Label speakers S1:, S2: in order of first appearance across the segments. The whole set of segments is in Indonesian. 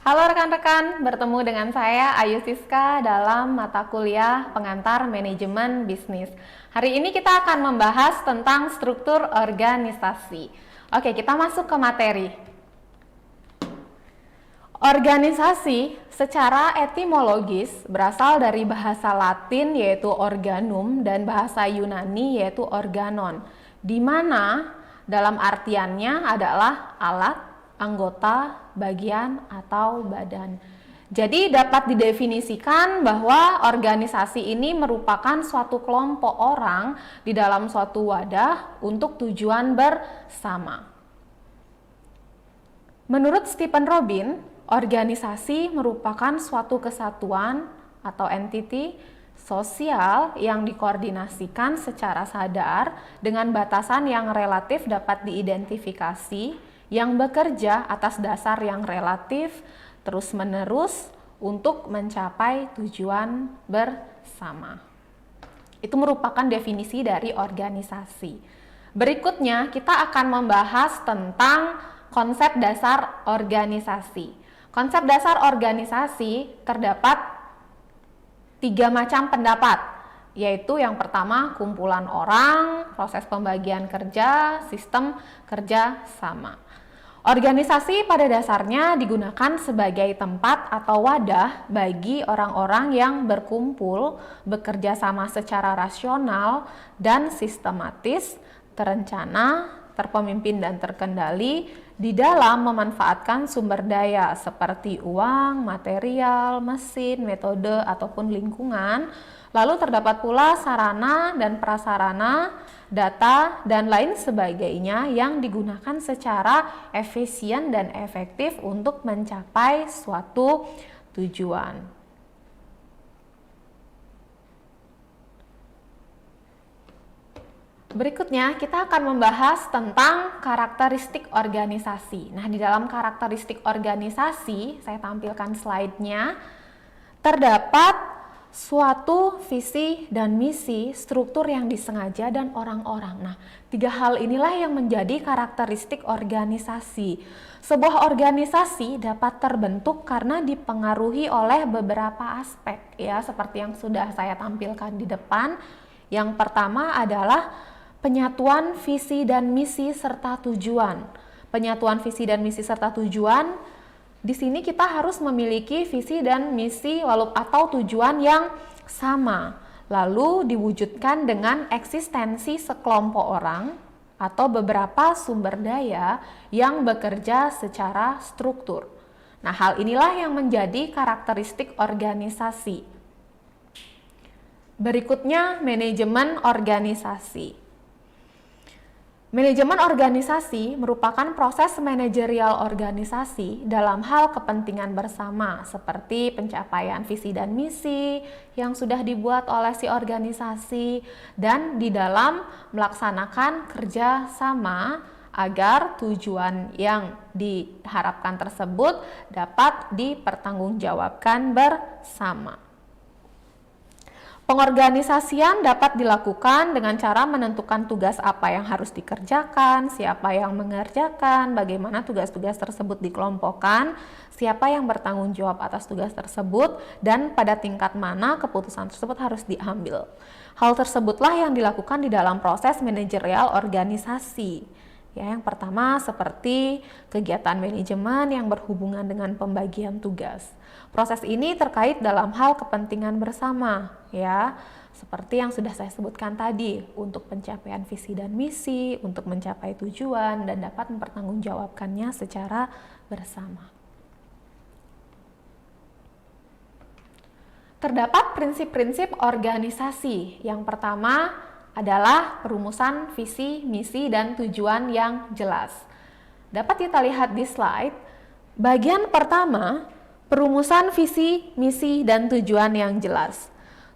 S1: Halo rekan-rekan, bertemu dengan saya Ayu Siska dalam mata kuliah pengantar manajemen bisnis. Hari ini kita akan membahas tentang struktur organisasi. Oke, kita masuk ke materi. Organisasi secara etimologis berasal dari bahasa Latin yaitu organum dan bahasa Yunani yaitu organon, di mana dalam artiannya adalah alat, anggota, bagian, atau badan. Jadi dapat didefinisikan bahwa organisasi ini merupakan suatu kelompok orang di dalam suatu wadah untuk tujuan bersama. Menurut Stephen Robin, organisasi merupakan suatu kesatuan atau entiti sosial yang dikoordinasikan secara sadar dengan batasan yang relatif dapat diidentifikasi, yang bekerja atas dasar yang relatif terus-menerus untuk mencapai tujuan bersama. Itu merupakan definisi dari organisasi. Berikutnya kita akan membahas tentang konsep dasar organisasi. Konsep dasar organisasi terdapat 3 macam pendapat, yaitu yang pertama kumpulan orang, proses pembagian kerja, sistem kerja sama. Organisasi pada dasarnya digunakan sebagai tempat atau wadah bagi orang-orang yang berkumpul, bekerja sama secara rasional dan sistematis, terencana, terpemimpin dan terkendali di dalam memanfaatkan sumber daya seperti uang, material, mesin, metode, ataupun lingkungan. Lalu terdapat pula sarana dan prasarana, data, dan lain sebagainya yang digunakan secara efisien dan efektif untuk mencapai suatu tujuan. Berikutnya kita akan membahas tentang karakteristik organisasi. Nah, di dalam karakteristik organisasi, saya tampilkan slide-nya, terdapat suatu visi dan misi, struktur yang disengaja, dan orang-orang. Nah, 3 hal inilah yang menjadi karakteristik organisasi. Sebuah organisasi dapat terbentuk karena dipengaruhi oleh beberapa aspek, ya, seperti yang sudah saya tampilkan di depan. Yang pertama adalah penyatuan visi dan misi serta tujuan. Penyatuan visi dan misi serta tujuan, di sini kita harus memiliki visi dan misi atau tujuan yang sama, lalu diwujudkan dengan eksistensi sekelompok orang atau beberapa sumber daya yang bekerja secara struktur. Nah, hal inilah yang menjadi karakteristik organisasi. Berikutnya, manajemen organisasi. Manajemen organisasi merupakan proses manajerial organisasi dalam hal kepentingan bersama seperti pencapaian visi dan misi yang sudah dibuat oleh si organisasi dan di dalam melaksanakan kerja sama agar tujuan yang diharapkan tersebut dapat dipertanggungjawabkan bersama. Pengorganisasian dapat dilakukan dengan cara menentukan tugas apa yang harus dikerjakan, siapa yang mengerjakan, bagaimana tugas-tugas tersebut dikelompokkan, siapa yang bertanggung jawab atas tugas tersebut, dan pada tingkat mana keputusan tersebut harus diambil. Hal tersebutlah yang dilakukan di dalam proses manajerial organisasi. Ya, yang pertama seperti kegiatan manajemen yang berhubungan dengan pembagian tugas. Proses ini terkait dalam hal kepentingan bersama, ya, seperti yang sudah saya sebutkan tadi, untuk pencapaian visi dan misi, untuk mencapai tujuan, dan dapat mempertanggungjawabkannya secara bersama. Terdapat prinsip-prinsip organisasi. Yang pertama adalah perumusan visi, misi, dan tujuan yang jelas. Dapat kita lihat di slide, bagian pertama, perumusan visi, misi, dan tujuan yang jelas.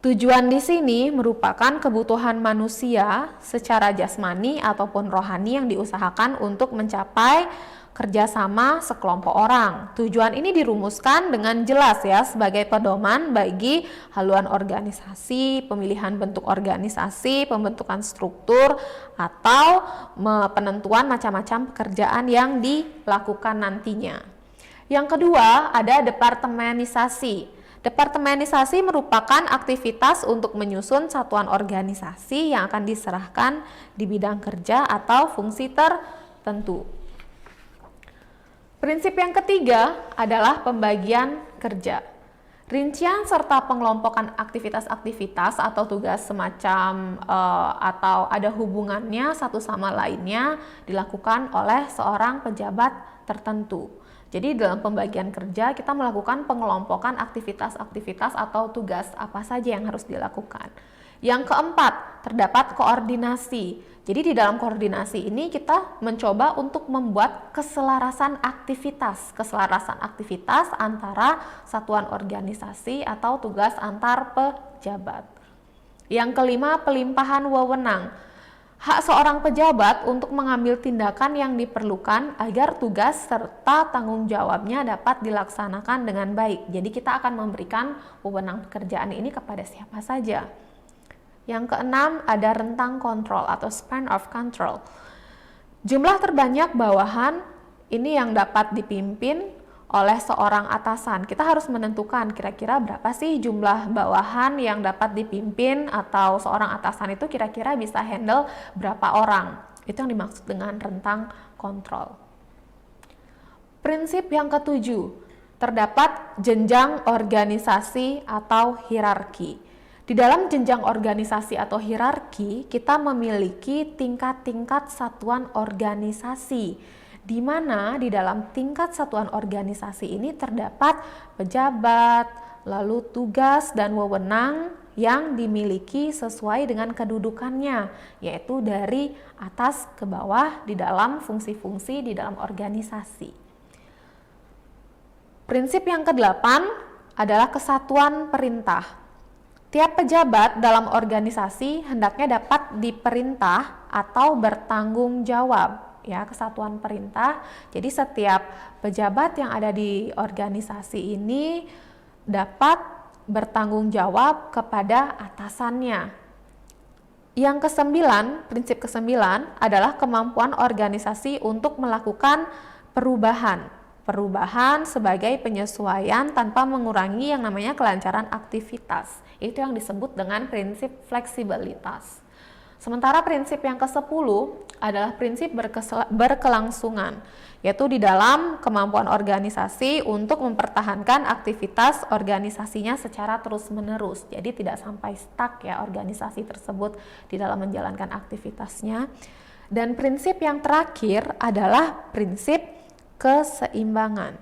S1: Tujuan di sini merupakan kebutuhan manusia secara jasmani ataupun rohani yang diusahakan untuk mencapai kerjasama sekelompok orang. Tujuan ini dirumuskan dengan jelas ya sebagai pedoman bagi haluan organisasi, pemilihan bentuk organisasi, pembentukan struktur, atau penentuan macam-macam pekerjaan yang dilakukan nantinya. Yang kedua, ada departemenisasi. Departemenisasi merupakan aktivitas untuk menyusun satuan organisasi yang akan diserahkan di bidang kerja atau fungsi tertentu. Prinsip yang ketiga adalah pembagian kerja. Rincian serta pengelompokan aktivitas-aktivitas atau tugas semacam atau ada hubungannya satu sama lainnya dilakukan oleh seorang pejabat tertentu. Jadi dalam pembagian kerja kita melakukan pengelompokan aktivitas-aktivitas atau tugas apa saja yang harus dilakukan. Yang keempat, terdapat koordinasi. Jadi di dalam koordinasi ini kita mencoba untuk membuat keselarasan aktivitas antara satuan organisasi atau tugas antar pejabat. Yang kelima, pelimpahan wewenang. Hak seorang pejabat untuk mengambil tindakan yang diperlukan agar tugas serta tanggung jawabnya dapat dilaksanakan dengan baik. Jadi kita akan memberikan wewenang pekerjaan ini kepada siapa saja. Yang keenam, ada rentang kontrol atau span of control. Jumlah terbanyak bawahan ini yang dapat dipimpin oleh seorang atasan. Kita harus menentukan kira-kira berapa sih jumlah bawahan yang dapat dipimpin atau seorang atasan itu kira-kira bisa handle berapa orang. Itu yang dimaksud dengan rentang kontrol. Prinsip yang ketujuh, terdapat jenjang organisasi atau hierarki. Di dalam jenjang organisasi atau hierarki, kita memiliki tingkat-tingkat satuan organisasi, di mana di dalam tingkat satuan organisasi ini terdapat pejabat, lalu tugas dan wewenang yang dimiliki sesuai dengan kedudukannya, yaitu dari atas ke bawah di dalam fungsi-fungsi di dalam organisasi. Prinsip yang kedelapan adalah kesatuan perintah. Tiap pejabat dalam organisasi hendaknya dapat diperintah atau bertanggung jawab, ya, kesatuan perintah. Jadi setiap pejabat yang ada di organisasi ini dapat bertanggung jawab kepada atasannya. Yang kesembilan, prinsip kesembilan adalah kemampuan organisasi untuk melakukan perubahan. Perubahan sebagai penyesuaian tanpa mengurangi yang namanya kelancaran aktivitas. Itu yang disebut dengan prinsip fleksibilitas. Sementara prinsip yang ke-10 adalah prinsip berkelangsungan, yaitu di dalam kemampuan organisasi untuk mempertahankan aktivitas organisasinya secara terus-menerus. Jadi tidak sampai stuck ya organisasi tersebut di dalam menjalankan aktivitasnya. Dan prinsip yang terakhir adalah prinsip keseimbangan.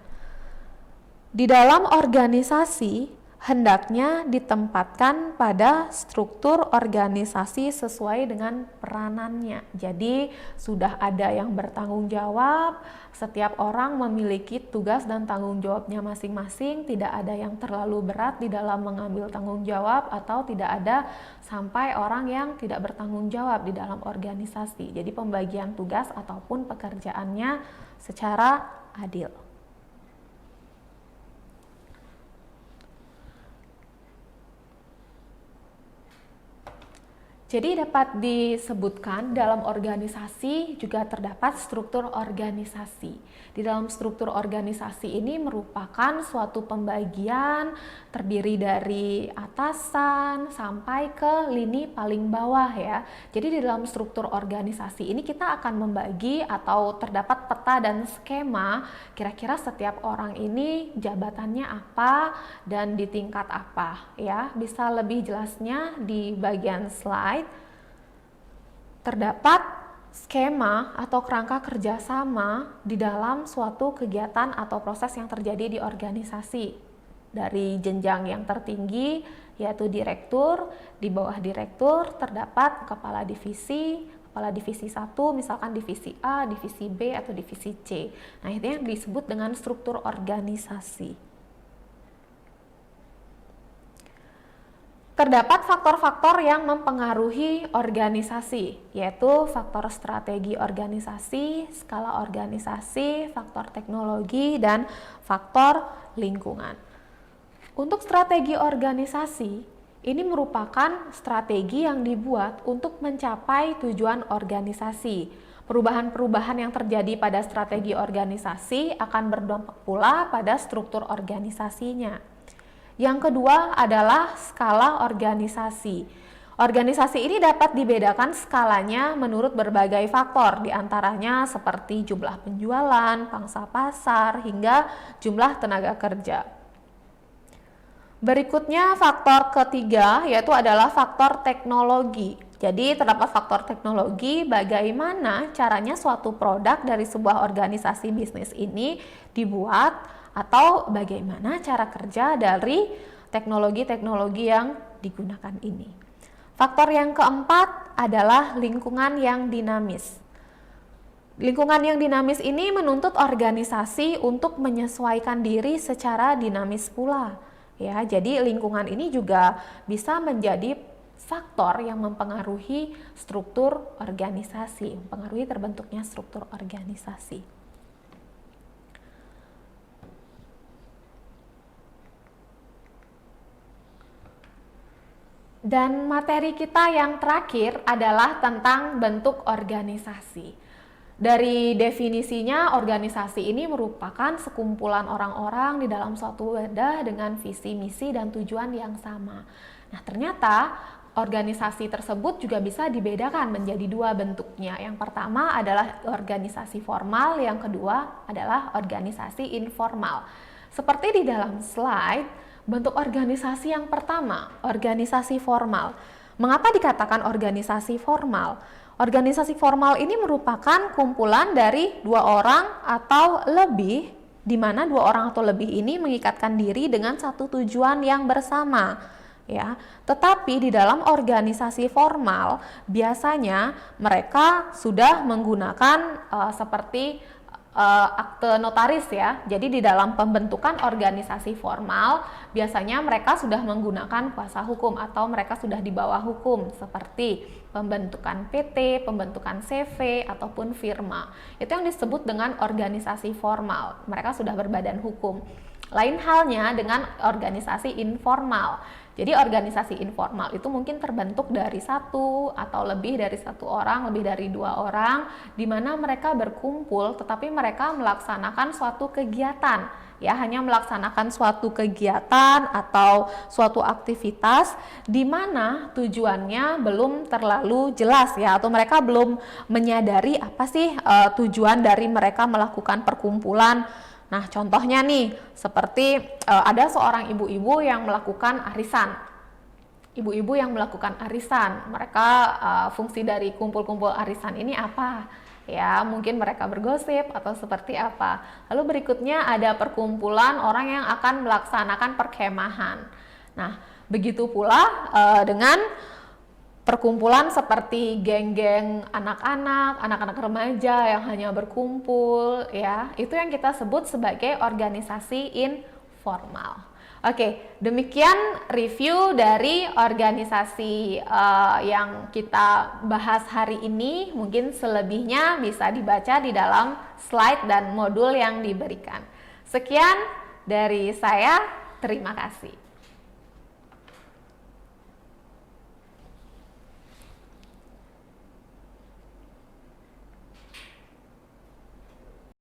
S1: Di dalam organisasi hendaknya ditempatkan pada struktur organisasi sesuai dengan peranannya. Jadi sudah ada yang bertanggung jawab, setiap orang memiliki tugas dan tanggung jawabnya masing-masing, tidak ada yang terlalu berat di dalam mengambil tanggung jawab atau tidak ada sampai orang yang tidak bertanggung jawab di dalam organisasi. Jadi pembagian tugas ataupun pekerjaannya secara adil. Jadi dapat disebutkan dalam organisasi juga terdapat struktur organisasi. Di dalam struktur organisasi ini merupakan suatu pembagian terdiri dari atasan sampai ke lini paling bawah ya. Jadi di dalam struktur organisasi ini kita akan membagi atau terdapat peta dan skema kira-kira setiap orang ini jabatannya apa dan di tingkat apa ya. Bisa lebih jelasnya di bagian slide. Terdapat skema atau kerangka kerjasama di dalam suatu kegiatan atau proses yang terjadi di organisasi. Dari jenjang yang tertinggi yaitu direktur, di bawah direktur terdapat kepala divisi 1, misalkan divisi A, divisi B, atau divisi C. Nah itu yang disebut dengan struktur organisasi. Terdapat faktor-faktor yang mempengaruhi organisasi, yaitu faktor strategi organisasi, skala organisasi, faktor teknologi, dan faktor lingkungan. Untuk strategi organisasi, ini merupakan strategi yang dibuat untuk mencapai tujuan organisasi. Perubahan-perubahan yang terjadi pada strategi organisasi akan berdampak pula pada struktur organisasinya. Yang kedua adalah skala organisasi. Organisasi ini dapat dibedakan skalanya menurut berbagai faktor, diantaranya seperti jumlah penjualan, pangsa pasar, hingga jumlah tenaga kerja. Berikutnya faktor ketiga yaitu adalah faktor teknologi. Jadi terdapat faktor teknologi bagaimana caranya suatu produk dari sebuah organisasi bisnis ini dibuat atau bagaimana cara kerja dari teknologi-teknologi yang digunakan ini. Faktor yang keempat adalah lingkungan yang dinamis. Lingkungan yang dinamis ini menuntut organisasi untuk menyesuaikan diri secara dinamis pula. Ya, jadi lingkungan ini juga bisa menjadi faktor yang mempengaruhi struktur organisasi, mempengaruhi terbentuknya struktur organisasi. Dan materi kita yang terakhir adalah tentang bentuk organisasi. Dari definisinya, organisasi ini merupakan sekumpulan orang-orang di dalam suatu wadah dengan visi, misi, dan tujuan yang sama. Nah, ternyata organisasi tersebut juga bisa dibedakan menjadi dua bentuknya. Yang pertama adalah organisasi formal, yang kedua adalah organisasi informal. Seperti di dalam slide, bentuk organisasi yang pertama, organisasi formal. Mengapa dikatakan organisasi formal? Organisasi formal ini merupakan kumpulan dari dua orang atau lebih, di mana dua orang atau lebih ini mengikatkan diri dengan satu tujuan yang bersama. Ya, tetapi di dalam organisasi formal biasanya mereka sudah menggunakan seperti akte notaris ya. Jadi di dalam pembentukan organisasi formal biasanya mereka sudah menggunakan kuasa hukum atau mereka sudah di bawah hukum seperti pembentukan PT, pembentukan CV ataupun firma. Itu yang disebut dengan organisasi formal. Mereka sudah berbadan hukum. Lain halnya dengan organisasi informal. Jadi organisasi informal itu mungkin terbentuk dari satu atau lebih dari satu orang, lebih dari dua orang, di mana mereka berkumpul tetapi mereka melaksanakan suatu kegiatan, ya hanya melaksanakan suatu kegiatan atau suatu aktivitas di mana tujuannya belum terlalu jelas ya, atau mereka belum menyadari apa sih tujuan dari mereka melakukan perkumpulan. Nah, contohnya nih, seperti ada seorang ibu-ibu yang melakukan arisan. Ibu-ibu yang melakukan arisan, mereka fungsi dari kumpul-kumpul arisan ini apa? Ya, mungkin mereka bergosip atau seperti apa. Lalu berikutnya ada perkumpulan orang yang akan melaksanakan perkemahan. Nah, begitu pula dengan perkumpulan seperti geng-geng anak-anak, anak-anak remaja yang hanya berkumpul, ya, itu yang kita sebut sebagai organisasi informal. Oke, demikian review dari organisasi yang kita bahas hari ini. Mungkin selebihnya bisa dibaca di dalam slide dan modul yang diberikan. Sekian dari saya, terima kasih.